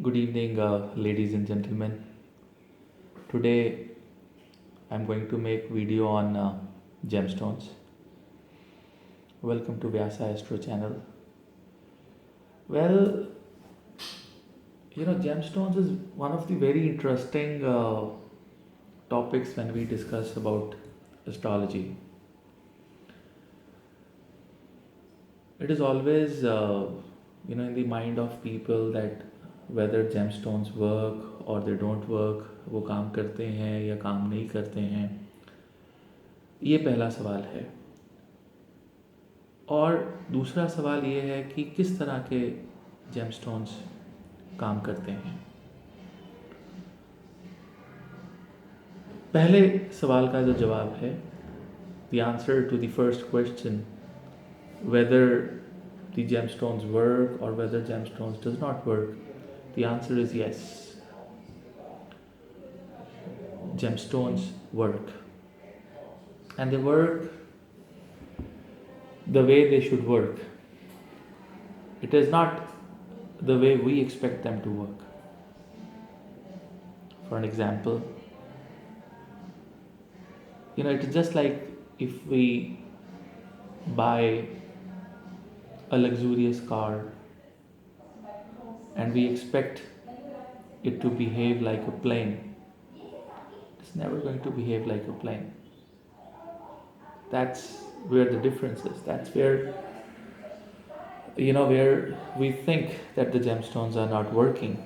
Good evening, ladies and gentlemen. Today, I'm going to make video on gemstones. Welcome to Vyasa Astro channel. Well, gemstones is one of the very interesting topics when we discuss about astrology. It is always, in the mind of people that whether gemstones work or they don't work, वो काम करते हैं या काम नहीं करते हैं, ये पहला सवाल है। और दूसरा सवाल ये है कि किस तरह के जेमस्टोन्स काम करते हैं। पहले सवाल का जो जवाब है, the answer to the first question, whether the gemstones work or whether gemstones does not work, the answer is yes. Gemstones work, and they work the way they should work. It is not the way we expect them to work. For an example, it's just like if we buy a luxurious car and we expect it to behave like a plane. It's never going to behave like a plane. That's where the difference is. That's where where we think that the gemstones are not working.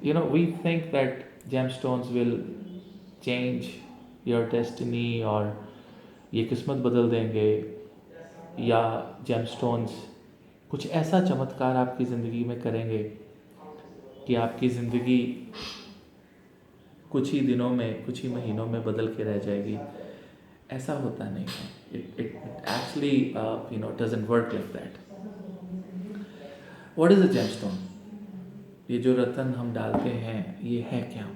We think that gemstones will change your destiny और ये किस्मत बदल देंगे, या gemstones कुछ ऐसा चमत्कार आपकी ज़िंदगी में करेंगे कि आपकी ज़िंदगी कुछ ही दिनों में, कुछ ही महीनों में बदल के रह जाएगी। ऐसा होता नहीं है। It actually doesn't work like that. What is a gemstone? ये जो रत्न हम डालते हैं, ये है क्या?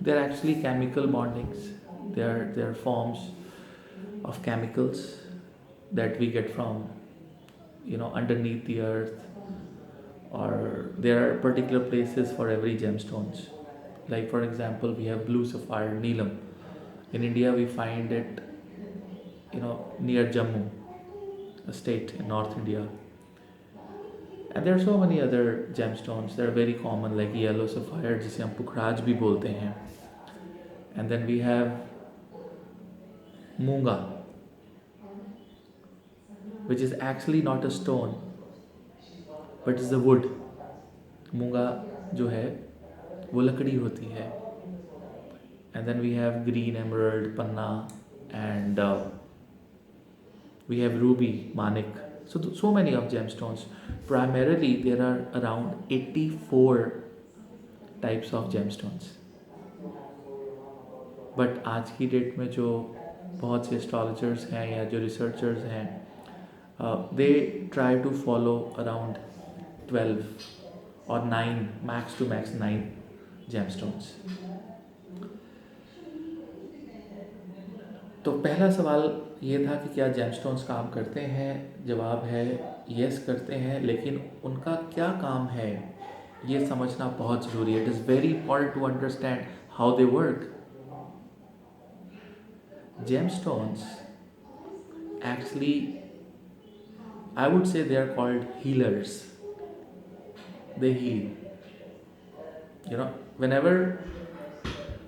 They are actually chemical bondings. They are forms of chemicals that we get from underneath the earth, or there are particular places for every gemstones. Like for example, we have blue sapphire, Neelam. In India, we find it near Jammu, a state in North India. And there are so many other gemstones that are very common, like yellow sapphire, जिसे हम पुखराज भी बोलते हैं. And then we have मूंगा, which is actually not a stone, but is a wood. मूंगा जो है वो लकड़ी होती है. And then we have green emerald, panna, and we have ruby, manik. So many of gemstones. Primarily, there are around 84 types of gemstones. But आज की date में जो बहुत से एस्ट्रोलॉजर्स हैं या जो रिसर्चर्स हैं, they try to follow around 12 or 9, max to max 9 gemstones. तो पहला सवाल ये था कि क्या जेमस्टोन्स काम करते हैं. जवाब है यस करते हैं, लेकिन उनका क्या काम है ये समझना बहुत ज़रूरी है. It is very important to understand how they work. Gemstones actually, I would say they are called healers. They heal. Whenever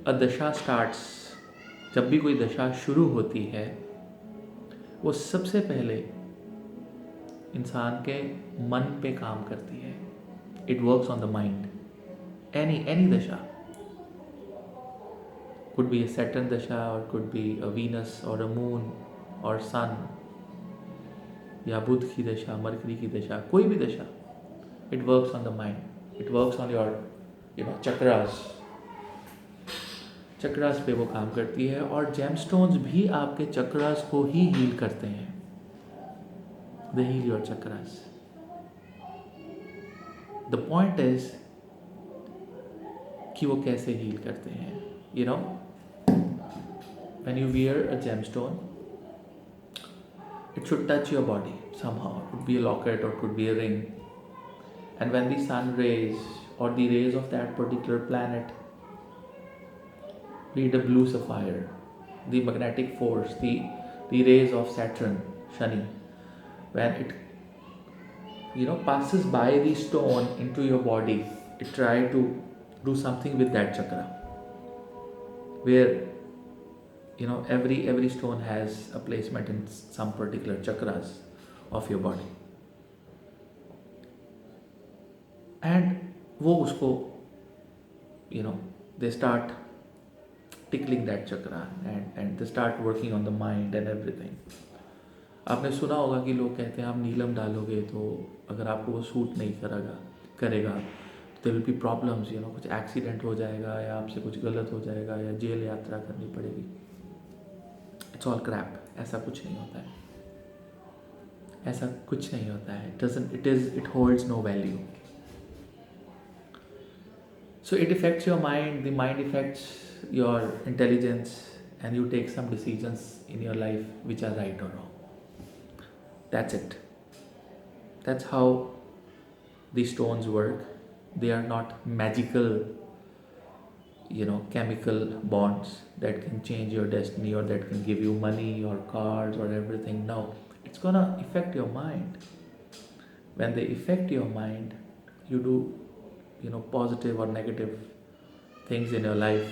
a dasha starts, जब भी कोई दशा शुरू होती है, वो सबसे पहले इंसान के मन पे काम करती है. It works on the mind. Any dasha. Could be a Saturn dasha, or could be a Venus or a moon or sun, या बुध की दशा, मरकरी की दशा, कोई भी दशा. It works on the mind. It works on your chakras. Chakras पे वो काम करती है, और जेमस्टोन्स भी आपके चक्रास को ही हील करते हैं. They heal your chakras. The point is कि वो कैसे हील करते हैं. When you wear a gemstone, It should touch your body somehow. It could be a locket or it could be a ring. And when the sun rays or the rays of that particular planet read a blue sapphire, the magnetic force, the rays of Saturn, Shani, when it passes by the stone into your body, it try to do something with that chakra, where every stone has a placement in some particular chakras of your body, and वो उसको they start tickling that chakra, and they start working on the mind and everything. आपने सुना होगा कि लोग कहते हैं आप नीलम डालोगे तो अगर आपको वो सूट नहीं करेगा तो देयर विल बी प्रॉब्लम्स, कुछ एक्सीडेंट हो जाएगा या आपसे कुछ गलत हो जाएगा या जेल यात्रा करनी पड़ेगी. It's all crap. ऐसा कुछ नहीं होता है. ऐसा कुछ नहीं होता है. It holds no value. So it affects your mind, the mind affects your intelligence, and you take some decisions in your life which are right or wrong. That's it. That's how the stones work. They are not magical, chemical bonds that can change your destiny or that can give you money or cars or everything. No, it's gonna affect your mind. When they affect your mind, you do positive or negative things in your life,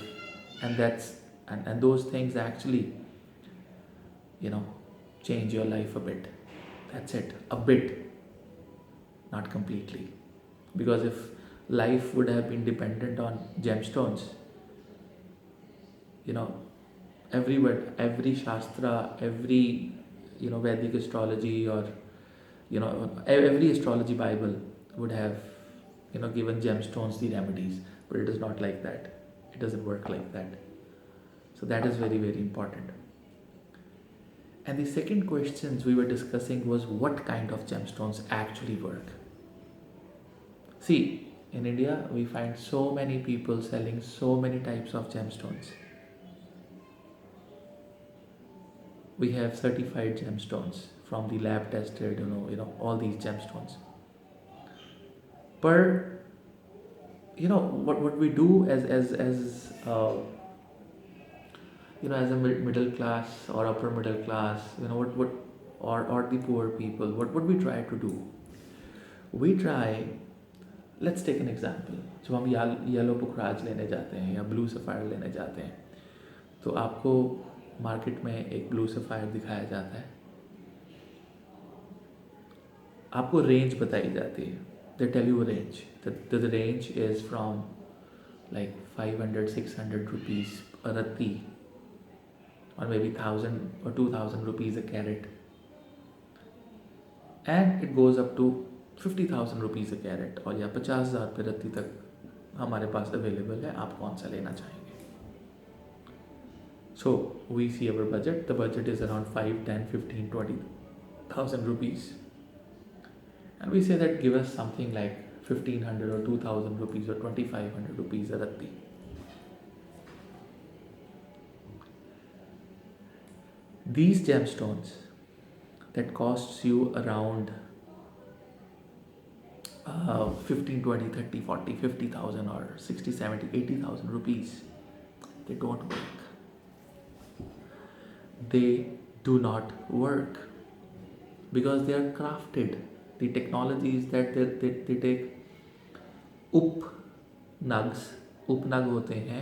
and those things actually change your life a bit. That's it. A bit, not completely. Because if life would have been dependent on gemstones, every shastra, every Vedic astrology, or every astrology Bible would have given gemstones the remedies, but it is not like that. It doesn't work like that. So that is very, very important. And the second questions we were discussing was what kind of gemstones actually work. See, in India we find so many people selling so many types of gemstones. We have certified gemstones from the lab tested, all these gemstones. But what we do as as a middle class or upper middle class, what or the poor people, what we try to do, we try. Let's take an example. जब हम yellow पुखराज लेने जाते हैं या blue sapphire लेने जाते हैं, तो आपको मार्केट में एक ब्लू सफ़ायर दिखाया जाता है, आपको रेंज बताई जाती है. They tell you a range. The range is from like 500-600 rupees a rati, or maybe 1,000 or 2,000 rupees a carat, and it goes up to 50,000 rupees a carat, और या 50,000 रुपये रत्ती तक हमारे पास अवेलेबल है. आप कौन सा लेना चाहेंगे? So we see our budget. The budget is around 5, 10, 15, 20,000 rupees. And we say that give us something like 1,500 or 2,000 rupees or 2,500 rupees a rati. These gemstones that costs you around 15, 20, 30, 40, 50,000 or 60, 70, 80,000 rupees, they don't work. They do not work because they are crafted. The technologies that they take upnags होते हैं,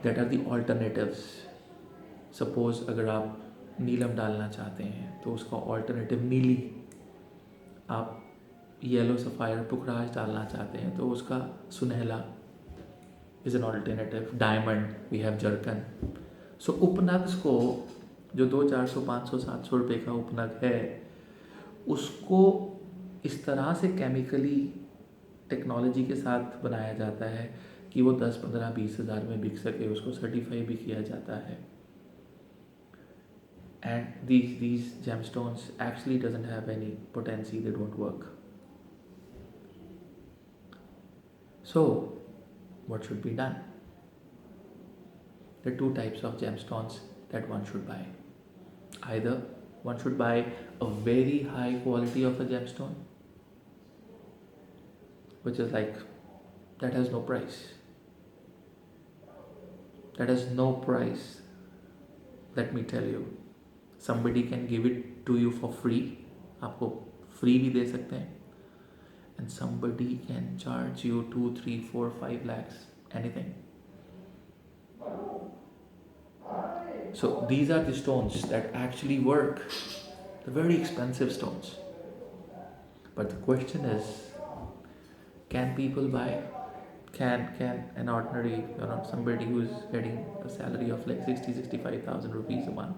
that are the alternatives. Suppose अगर आप नीलम डालना चाहते हैं तो उसका alternative नीली, आप येलो सफ़ायर पुखराज डालना चाहते हैं तो उसका सुनहला is an alternative. Diamond, we have zircon. So उपनग्स को जो 200, 400, 500, 700 रुपये का उपनग है, उसको इस तरह से केमिकली टेक्नोलॉजी के साथ बनाया जाता है कि वो 10, 15, 20 हज़ार में बिक सके. उसको सर्टिफाई भी किया जाता है. And these gemstones actually doesn't have any potency. They don't work. So what should be done? There are two types of gemstones that one should buy. Either one should buy a very high quality of a gemstone, which is like, that has no price. That has no price. Let me tell you, somebody can give it to you for free, आपको free भी दे सकते हैं, and somebody can charge you 2, 3, 4, 5 lakhs, anything. So these are the stones that actually work. They're very expensive stones. But the question is, can people buy? Can an ordinary, somebody who's getting a salary of like 65,000 rupees a month,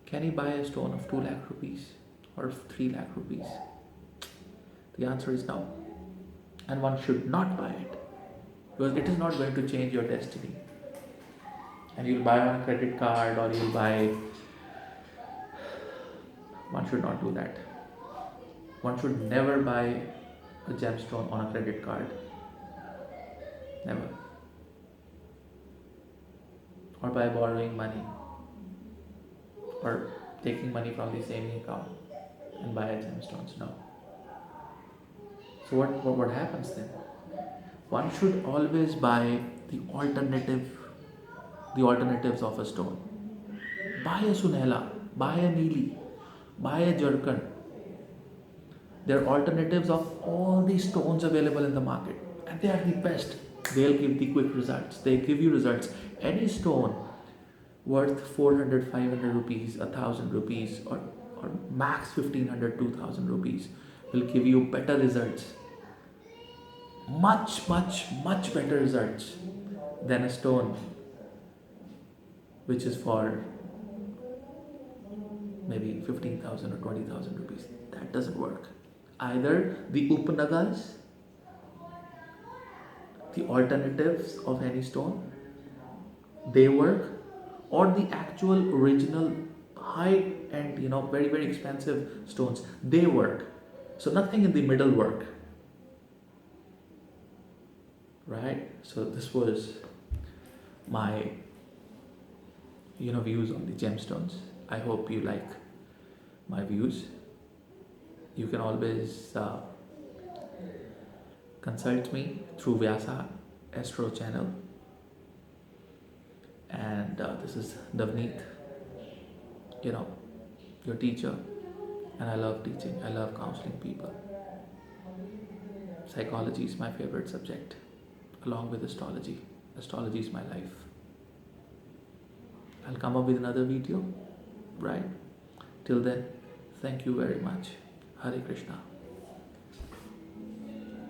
can he buy a stone of 2 lakh rupees or 3 lakh rupees? The answer is no. And one should not buy it, because it is not going to change your destiny. And you'll buy on a credit card, or you'll buy. One should not do that. One should never buy a gemstone on a credit card. Never. Or by borrowing money, or taking money from the saving account and buy a gemstones. No. So what happens then? One should always buy the alternatives of a stone. Buy a sunela, buy a neeli, buy a jerkin. They are alternatives of all the stones available in the market, and they are the best. They'll give the quick results. They give you results. Any stone worth 400, 500 rupees, 1,000 rupees, or max 1,500, 2,000 rupees will give you better results. Much, much, much better results than a stone which is for maybe 15,000 or 20,000 rupees. That doesn't work. Either the upanagas, the alternatives of any stone, they work, or the actual original high end, very, very expensive stones, they work. So nothing in the middle work. Right? So this was my views on the gemstones. I hope you like my views. You can always consult me through Vyasa Astro channel. And this is Navneet, your teacher. And I love teaching. I love counseling people. Psychology is my favorite subject, along with astrology. Astrology is my life. I'll come up with another video, right? Till then, thank you very much. Hare Krishna.